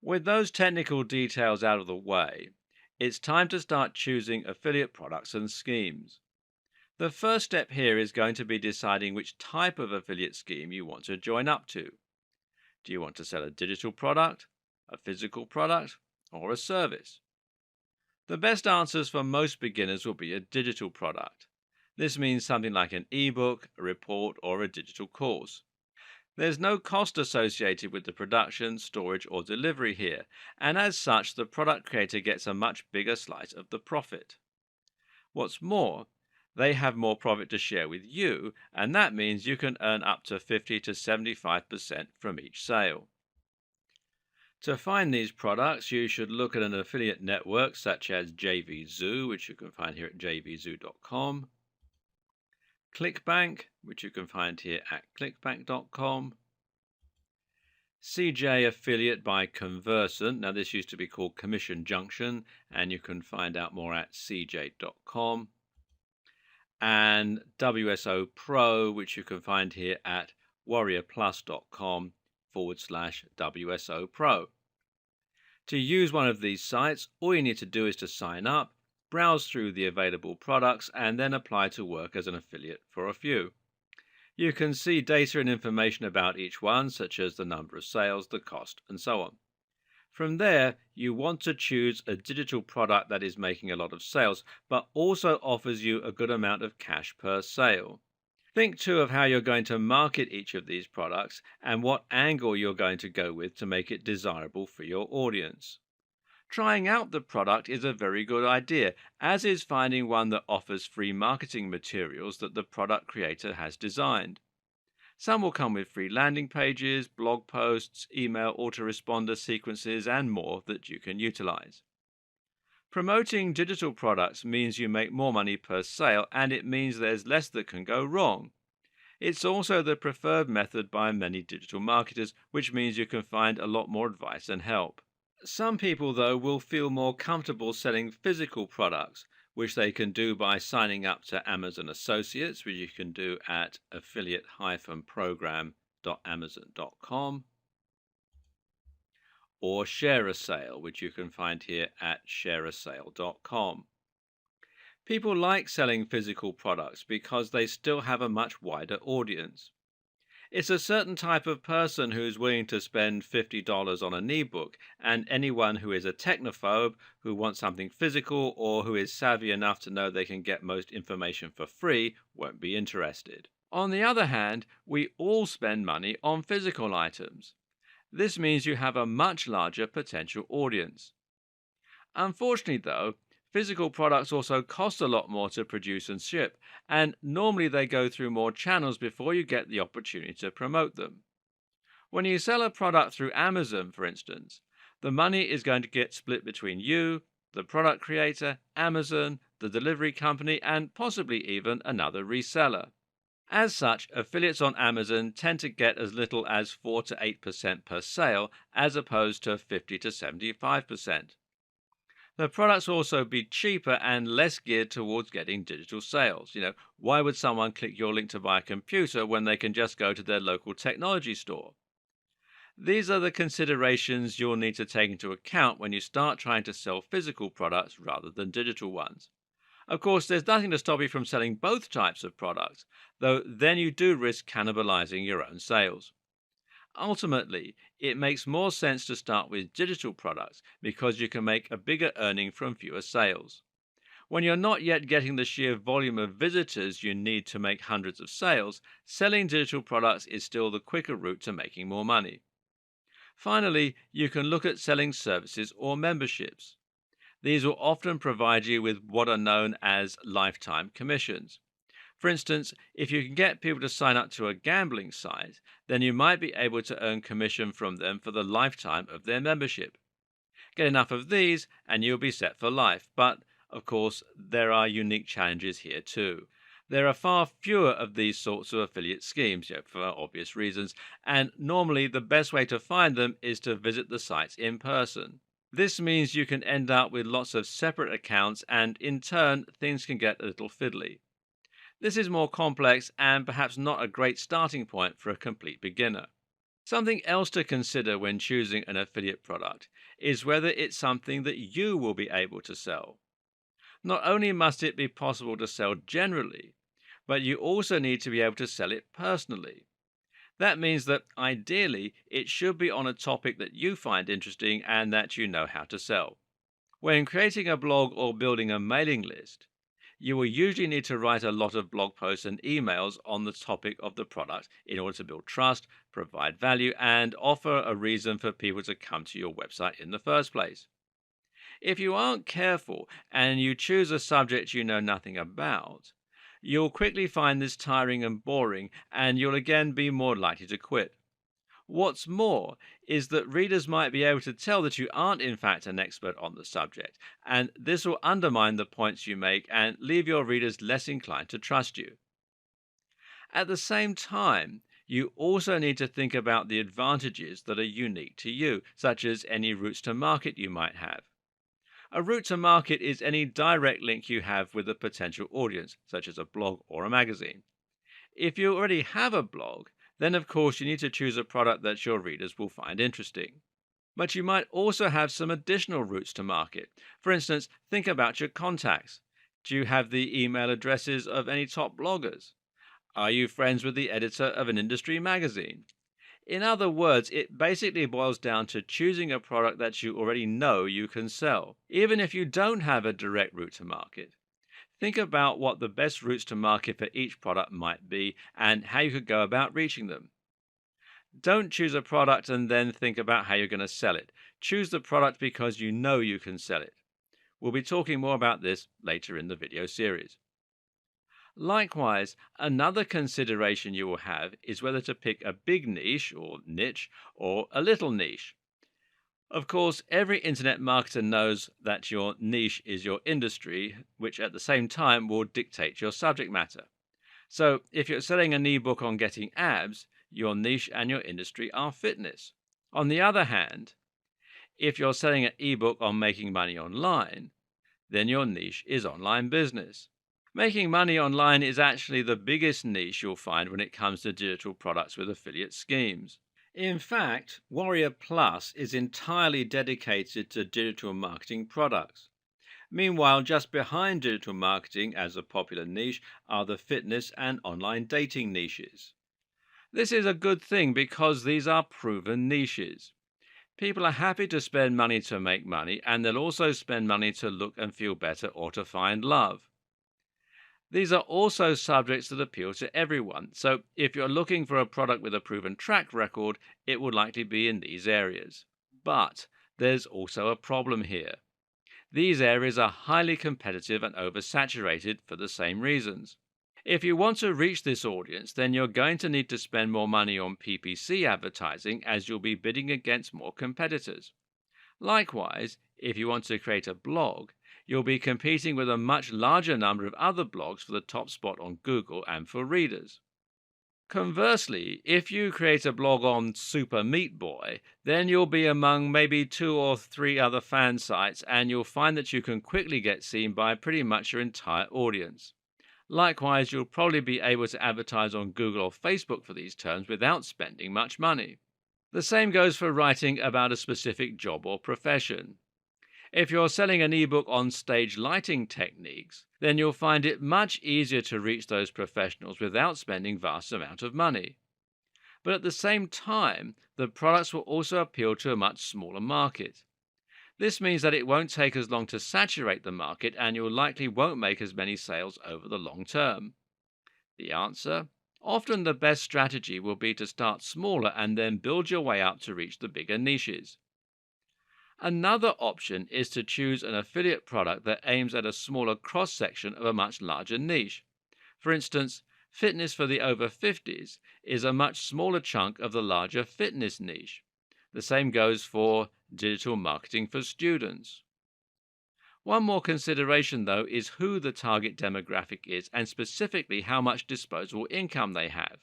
With those technical details out of the way, it's time to start choosing affiliate products and schemes. The first step here is going to be deciding which type of affiliate scheme you want to join up to. Do you want to sell a digital product, a physical product, or a service? The best answers for most beginners will be a digital product. This means something like an ebook, a report, or a digital course. There's no cost associated with the production, storage, or delivery here, and as such, the product creator gets a much bigger slice of the profit. What's more, they have more profit to share with you, and that means you can earn up to 50 to 75% from each sale. To find these products, you should look at an affiliate network such as JVZoo, which you can find here at jvzoo.com, ClickBank, which you can find here at clickbank.com, CJ Affiliate by Conversant. Now, this used to be called Commission Junction, and you can find out more at cj.com, and WSO Pro, which you can find here at warriorplus.com/WSO Pro. To use one of these sites, all you need to do is to sign up, browse through the available products, and then apply to work as an affiliate for a few. You can see data and information about each one, such as the number of sales, the cost, and so on. From there, you want to choose a digital product that is making a lot of sales, but also offers you a good amount of cash per sale. Think too of how you're going to market each of these products and what angle you're going to go with to make it desirable for your audience. Trying out the product is a very good idea, as is finding one that offers free marketing materials that the product creator has designed. Some will come with free landing pages, blog posts, email autoresponder sequences, and more that you can utilize. Promoting digital products means you make more money per sale, and it means there's less that can go wrong. It's also the preferred method by many digital marketers, which means you can find a lot more advice and help. Some people, though, will feel more comfortable selling physical products, which they can do by signing up to Amazon Associates, which you can do at affiliate-program.amazon.com, or Share a Sale, which you can find here at shareasale.com. People like selling physical products because they still have a much wider audience. It's a certain type of person who's willing to spend $50 on an ebook, and anyone who is a technophobe, who wants something physical, or who is savvy enough to know they can get most information for free won't be interested. On the other hand, we all spend money on physical items. This means you have a much larger potential audience. Unfortunately, though, physical products also cost a lot more to produce and ship, and normally they go through more channels before you get the opportunity to promote them. When you sell a product through Amazon, for instance, the money is going to get split between you, the product creator, Amazon, the delivery company, and possibly even another reseller. As such, affiliates on Amazon tend to get as little as 4 to 8% per sale, as opposed to 50 to 75%. The products will also be cheaper and less geared towards getting digital sales. Why would someone click your link to buy a computer when they can just go to their local technology store? These are the considerations you'll need to take into account when you start trying to sell physical products rather than digital ones. Of course, there's nothing to stop you from selling both types of products, though then you do risk cannibalizing your own sales. Ultimately, it makes more sense to start with digital products because you can make a bigger earning from fewer sales. When you're not yet getting the sheer volume of visitors you need to make hundreds of sales, selling digital products is still the quicker route to making more money. Finally, you can look at selling services or memberships. These will often provide you with what are known as lifetime commissions. For instance, if you can get people to sign up to a gambling site, then you might be able to earn commission from them for the lifetime of their membership. Get enough of these and you'll be set for life. But, of course, there are unique challenges here too. There are far fewer of these sorts of affiliate schemes, for obvious reasons, and normally the best way to find them is to visit the sites in person. This means you can end up with lots of separate accounts, and in turn, things can get a little fiddly. This is more complex and perhaps not a great starting point for a complete beginner. Something else to consider when choosing an affiliate product is whether it's something that you will be able to sell. Not only must it be possible to sell generally, but you also need to be able to sell it personally. That means that ideally it should be on a topic that you find interesting and that you know how to sell. When creating a blog or building a mailing list, you will usually need to write a lot of blog posts and emails on the topic of the product in order to build trust, provide value, and offer a reason for people to come to your website in the first place. If you aren't careful and you choose a subject you know nothing about, you'll quickly find this tiring and boring, and you'll again be more likely to quit. What's more is that readers might be able to tell that you aren't, in fact, an expert on the subject, and this will undermine the points you make and leave your readers less inclined to trust you. At the same time, you also need to think about the advantages that are unique to you, such as any routes to market you might have. A route to market is any direct link you have with a potential audience, such as a blog or a magazine. If you already have a blog, then of course you need to choose a product that your readers will find interesting. But you might also have some additional routes to market. For instance, think about your contacts. Do you have the email addresses of any top bloggers? Are you friends with the editor of an industry magazine? In other words, it basically boils down to choosing a product that you already know you can sell, even if you don't have a direct route to market. Think about what the best routes to market for each product might be and how you could go about reaching them. Don't choose a product and then think about how you're going to sell it. Choose the product because you know you can sell it. We'll be talking more about this later in the video series. Likewise, another consideration you will have is whether to pick a big niche or a little niche. Of course, every internet marketer knows that your niche is your industry, which at the same time will dictate your subject matter. So, if you're selling an ebook on getting abs, your niche and your industry are fitness. On the other hand, if you're selling an ebook on making money online, then your niche is online business. Making money online is actually the biggest niche you'll find when it comes to digital products with affiliate schemes. In fact, Warrior Plus is entirely dedicated to digital marketing products. Meanwhile, just behind digital marketing as a popular niche are the fitness and online dating niches. This is a good thing because these are proven niches. People are happy to spend money to make money, and they'll also spend money to look and feel better or to find love. These are also subjects that appeal to everyone, so if you're looking for a product with a proven track record, it would likely be in these areas. But there's also a problem here. These areas are highly competitive and oversaturated for the same reasons. If you want to reach this audience, then you're going to need to spend more money on PPC advertising as you'll be bidding against more competitors. Likewise, if you want to create a blog, you'll be competing with a much larger number of other blogs for the top spot on Google and for readers. Conversely, if you create a blog on Super Meat Boy, then you'll be among maybe 2 or 3 other fan sites, and you'll find that you can quickly get seen by pretty much your entire audience. Likewise, you'll probably be able to advertise on Google or Facebook for these terms without spending much money. The same goes for writing about a specific job or profession. If you're selling an ebook on stage lighting techniques, then you'll find it much easier to reach those professionals without spending vast amount of money. But at the same time, the products will also appeal to a much smaller market. This means that it won't take as long to saturate the market, and you likely won't make as many sales over the long term. The answer? Often the best strategy will be to start smaller and then build your way up to reach the bigger niches. Another option is to choose an affiliate product that aims at a smaller cross-section of a much larger niche. For instance, fitness for the over 50s is a much smaller chunk of the larger fitness niche. The same goes for digital marketing for students. One more consideration, though, is who the target demographic is and specifically how much disposable income they have.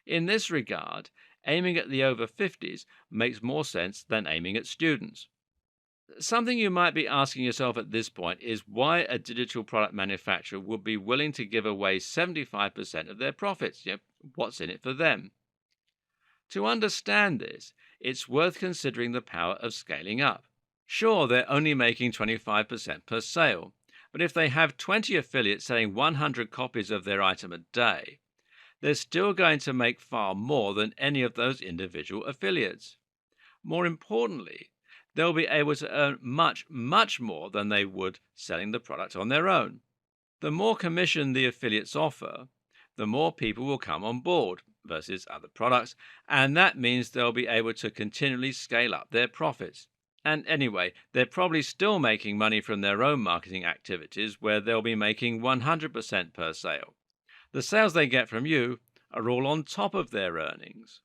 In this regard, aiming at the over 50s makes more sense than aiming at students. Something you might be asking yourself at this point is why a digital product manufacturer would be willing to give away 75% of their profits. What's in it for them? To understand this, it's worth considering the power of scaling up. Sure, they're only making 25% per sale, but if they have 20 affiliates selling 100 copies of their item a day, they're still going to make far more than any of those individual affiliates. More importantly, they'll be able to earn much, much more than they would selling the product on their own. The more commission the affiliates offer, the more people will come on board versus other products, and that means they'll be able to continually scale up their profits. And anyway, they're probably still making money from their own marketing activities where they'll be making 100% per sale. The sales they get from you are all on top of their earnings.